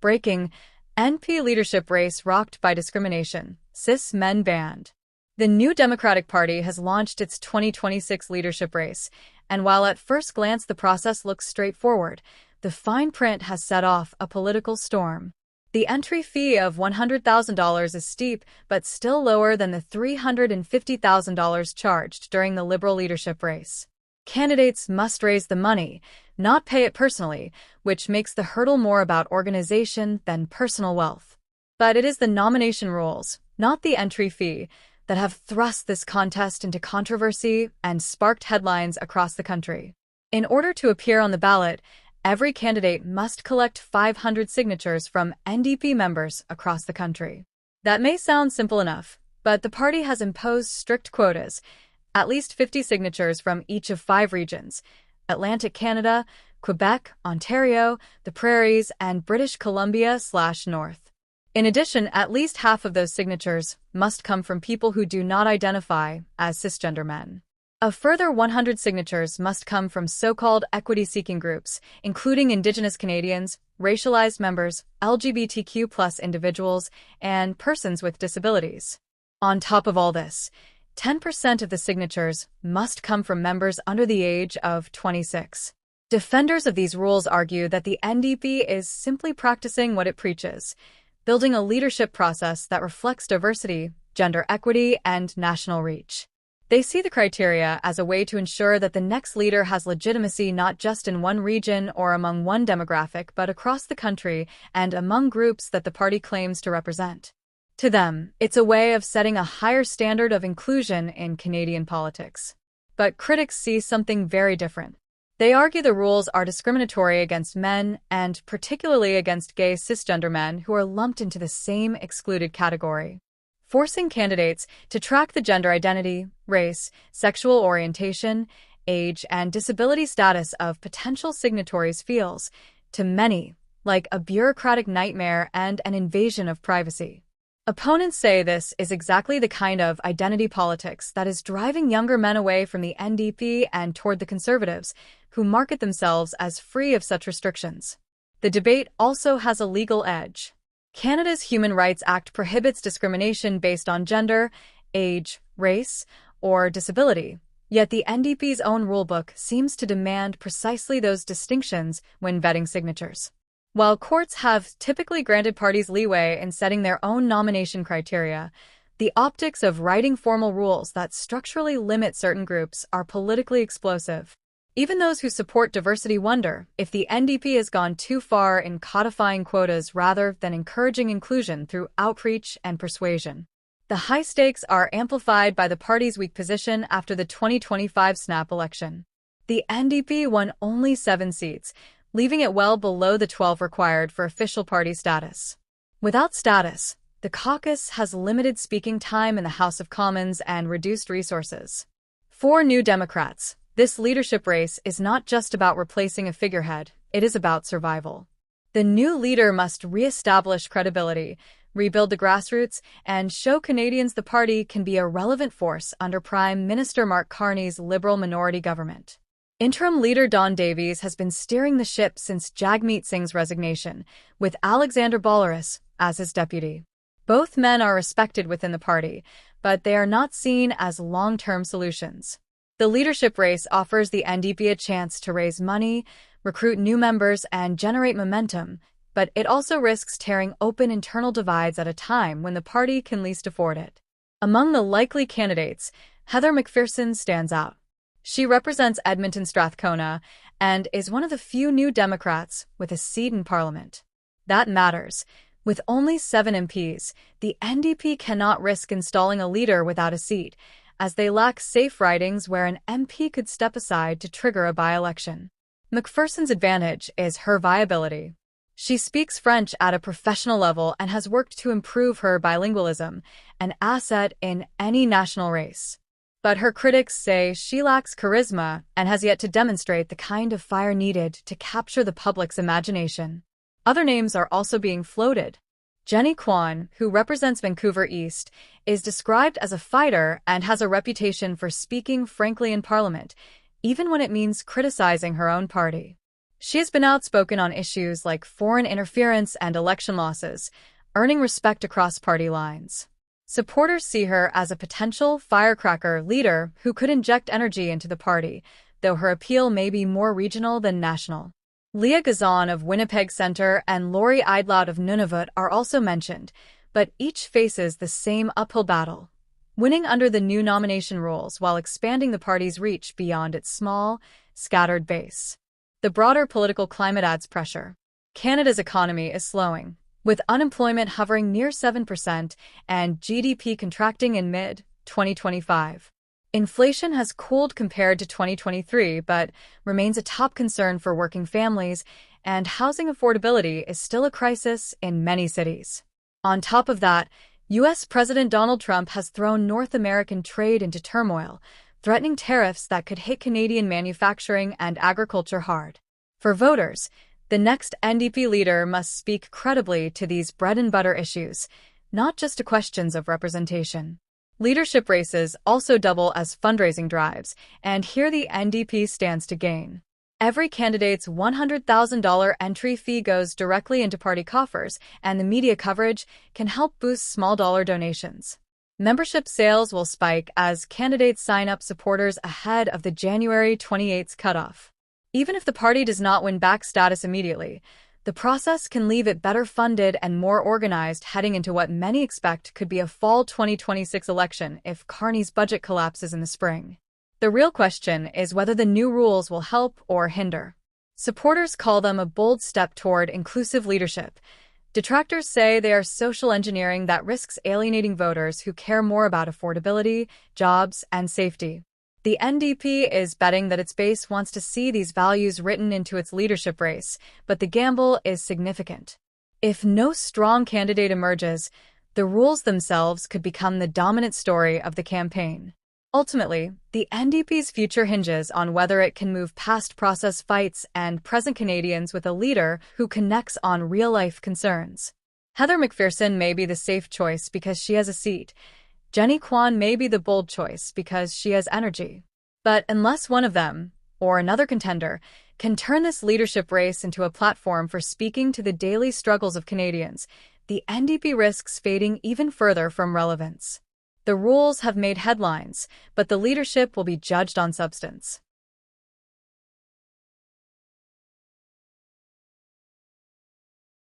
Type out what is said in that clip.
Breaking: NP leadership race rocked by discrimination. Cis men banned. The New Democratic Party has launched its 2026 leadership race, and while at first glance the process looks straightforward, the fine print has set off a political storm. The entry fee of $100,000 is steep, but still lower than the $350,000 charged during the Liberal leadership race. Candidates must raise the money, not pay it personally, which makes the hurdle more about organization than personal wealth. But it is the nomination rules, not the entry fee, that have thrust this contest into controversy and sparked headlines across the country. In order to appear on the ballot, every candidate must collect 500 signatures from NDP members across the country. That may sound simple enough, but the party has imposed strict quotas, at least 50 signatures from each of 5 regions: Atlantic Canada, Quebec, Ontario, the Prairies, and British Columbia/North. In addition, at least half of those signatures must come from people who do not identify as cisgender men. A further 100 signatures must come from so-called equity-seeking groups, including Indigenous Canadians, racialized members, LGBTQ+ individuals, and persons with disabilities. On top of all this, 10% of the signatures must come from members under the age of 26. Defenders of these rules argue that the NDP is simply practicing what it preaches, building a leadership process that reflects diversity, gender equity, and national reach. They see the criteria as a way to ensure that the next leader has legitimacy not just in one region or among one demographic, but across the country and among groups that the party claims to represent. To them, it's a way of setting a higher standard of inclusion in Canadian politics. But critics see something very different. They argue the rules are discriminatory against men, and particularly against gay cisgender men who are lumped into the same excluded category. Forcing candidates to track the gender identity, race, sexual orientation, age, and disability status of potential signatories feels, to many, like a bureaucratic nightmare and an invasion of privacy. Opponents say this is exactly the kind of identity politics that is driving younger men away from the NDP and toward the Conservatives, who market themselves as free of such restrictions. The debate also has a legal edge. Canada's Human Rights Act prohibits discrimination based on gender, age, race, or disability, yet the NDP's own rulebook seems to demand precisely those distinctions when vetting signatures. While courts have typically granted parties leeway in setting their own nomination criteria, the optics of writing formal rules that structurally limit certain groups are politically explosive. Even those who support diversity wonder if the NDP has gone too far in codifying quotas rather than encouraging inclusion through outreach and persuasion. The high stakes are amplified by the party's weak position after the 2025 snap election. The NDP won only 7 seats, leaving it well below the 12 required for official party status. Without status, the caucus has limited speaking time in the House of Commons and reduced resources. For New Democrats, this leadership race is not just about replacing a figurehead, it is about survival. The new leader must re-establish credibility, rebuild the grassroots, and show Canadians the party can be a relevant force under Prime Minister Mark Carney's Liberal minority government. Interim leader Don Davies has been steering the ship since Jagmeet Singh's resignation, with Alexander Bolaris as his deputy. Both men are respected within the party, but they are not seen as long-term solutions. The leadership race offers the NDP a chance to raise money, recruit new members, and generate momentum, but it also risks tearing open internal divides at a time when the party can least afford it. Among the likely candidates, Heather McPherson stands out. She represents Edmonton Strathcona and is one of the few New Democrats with a seat in Parliament. That matters. With only 7 MPs, the NDP cannot risk installing a leader without a seat, as they lack safe ridings where an MP could step aside to trigger a by-election. McPherson's advantage is her viability. She speaks French at a professional level and has worked to improve her bilingualism, an asset in any national race. But her critics say she lacks charisma and has yet to demonstrate the kind of fire needed to capture the public's imagination. Other names are also being floated. Jenny Kwan, who represents Vancouver East, is described as a fighter and has a reputation for speaking frankly in Parliament, even when it means criticizing her own party. She has been outspoken on issues like foreign interference and election losses, earning respect across party lines. Supporters see her as a potential firecracker leader who could inject energy into the party, though her appeal may be more regional than national. Leah Gazan of Winnipeg Centre and Lori Eidlaut of Nunavut are also mentioned, but each faces the same uphill battle, winning under the new nomination rules while expanding the party's reach beyond its small, scattered base. The broader political climate adds pressure. Canada's economy is slowing, with unemployment hovering near 7% and GDP contracting in mid-2025. Inflation has cooled compared to 2023, but remains a top concern for working families, and housing affordability is still a crisis in many cities. On top of that, U.S. President Donald Trump has thrown North American trade into turmoil, threatening tariffs that could hit Canadian manufacturing and agriculture hard. For voters, the next NDP leader must speak credibly to these bread-and-butter issues, not just to questions of representation. Leadership races also double as fundraising drives, and here the NDP stands to gain. Every candidate's $100,000 entry fee goes directly into party coffers, and the media coverage can help boost small-dollar donations. Membership sales will spike as candidates sign up supporters ahead of the January 28th cutoff. Even if the party does not win back status immediately, the process can leave it better funded and more organized heading into what many expect could be a fall 2026 election if Carney's budget collapses in the spring. The real question is whether the new rules will help or hinder. Supporters call them a bold step toward inclusive leadership. Detractors say they are social engineering that risks alienating voters who care more about affordability, jobs, and safety. The NDP is betting that its base wants to see these values written into its leadership race, but the gamble is significant. If no strong candidate emerges, the rules themselves could become the dominant story of the campaign. Ultimately, the NDP's future hinges on whether it can move past process fights and present Canadians with a leader who connects on real-life concerns. Heather McPherson may be the safe choice because she has a seat. Jenny Kwan may be the bold choice because she has energy. But unless one of them, or another contender, can turn this leadership race into a platform for speaking to the daily struggles of Canadians, the NDP risks fading even further from relevance. The rules have made headlines, but the leadership will be judged on substance.